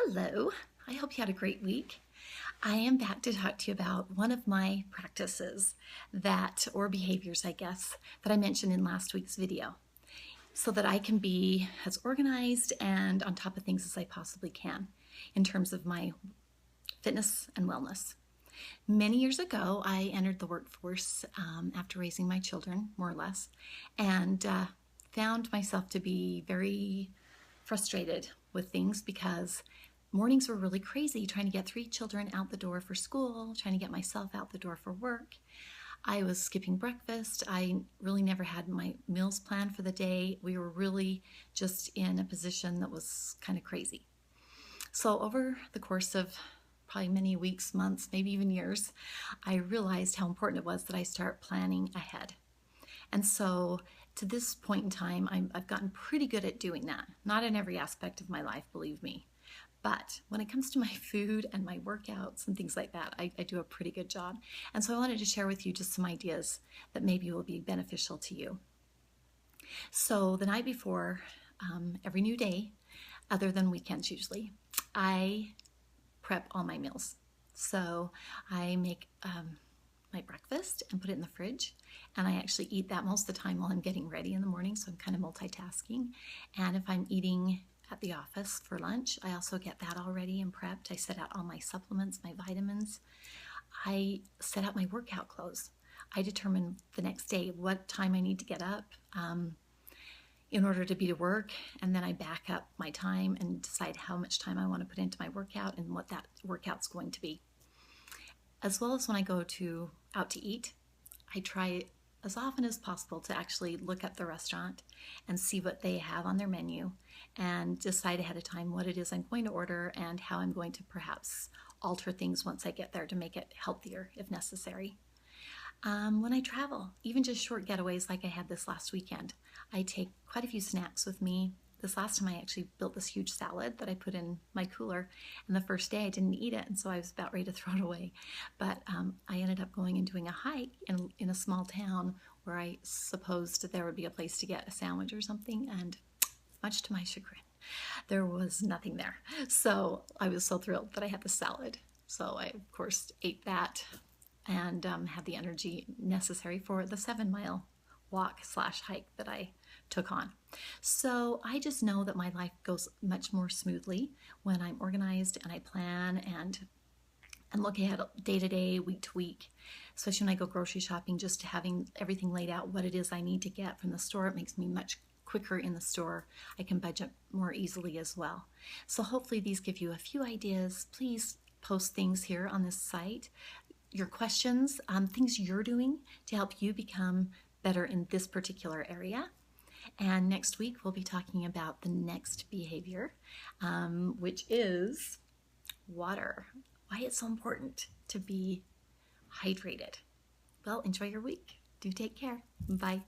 Hello, I hope you had a great week. I am back to talk to you about one of my practices or behaviors, I guess, that I mentioned in last week's video so that I can be as organized and on top of things as I possibly can in terms of my fitness and wellness. Many years ago, I entered the workforce after raising my children, more or less, and found myself to be very frustrated with things because mornings were really crazy, trying to get 3 children out the door for school, trying to get myself out the door for work. I was skipping breakfast. I really never had my meals planned for the day. We were really just in a position that was kind of crazy. So over the course of probably many weeks, months, maybe even years, I realized how important it was that I start planning ahead. And so to this point in time, I've gotten pretty good at doing that. Not in every aspect of my life, believe me. But when it comes to my food and my workouts and things like that, I do a pretty good job. And so I wanted to share with you just some ideas that maybe will be beneficial to you. So the night before, every new day, other than weekends usually, I prep all my meals. So I make my breakfast and put it in the fridge, and I actually eat that most of the time while I'm getting ready in the morning, so I'm kind of multitasking. And if I'm eating at the office for lunch, I also get that all ready and prepped. I set out all my supplements, my vitamins. I set out my workout clothes. I determine the next day what time I need to get up in order to be to work, and then I back up my time and decide how much time I want to put into my workout and what that workout's going to be. As well as when I go out to eat, I try as often as possible to actually look at the restaurant and see what they have on their menu and decide ahead of time what it is I'm going to order and how I'm going to perhaps alter things once I get there to make it healthier if necessary. When I travel, even just short getaways like I had this last weekend, I take quite a few snacks with me. This last time I actually built this huge salad that I put in my cooler, and the first day I didn't eat it, and so I was about ready to throw it away. But I ended up going and doing a hike in a small town where I supposed that there would be a place to get a sandwich or something, and much to my chagrin, there was nothing there. So I was so thrilled that I had the salad. So I, of course, ate that and had the energy necessary for the 7-mile walk/hike that I took on. So I just know that my life goes much more smoothly when I'm organized and I plan and look ahead day to day, week to week, especially when I go grocery shopping. Just having everything laid out, what it is I need to get from the store, it makes me much quicker in the store. I can budget more easily as well. So hopefully these give you a few ideas. Please post things here on this site, your questions, things you're doing to help you become better in this particular area. And next week we'll be talking about the next behavior, which is water. Why it's so important to be hydrated. Well, enjoy your week. Do take care. Bye.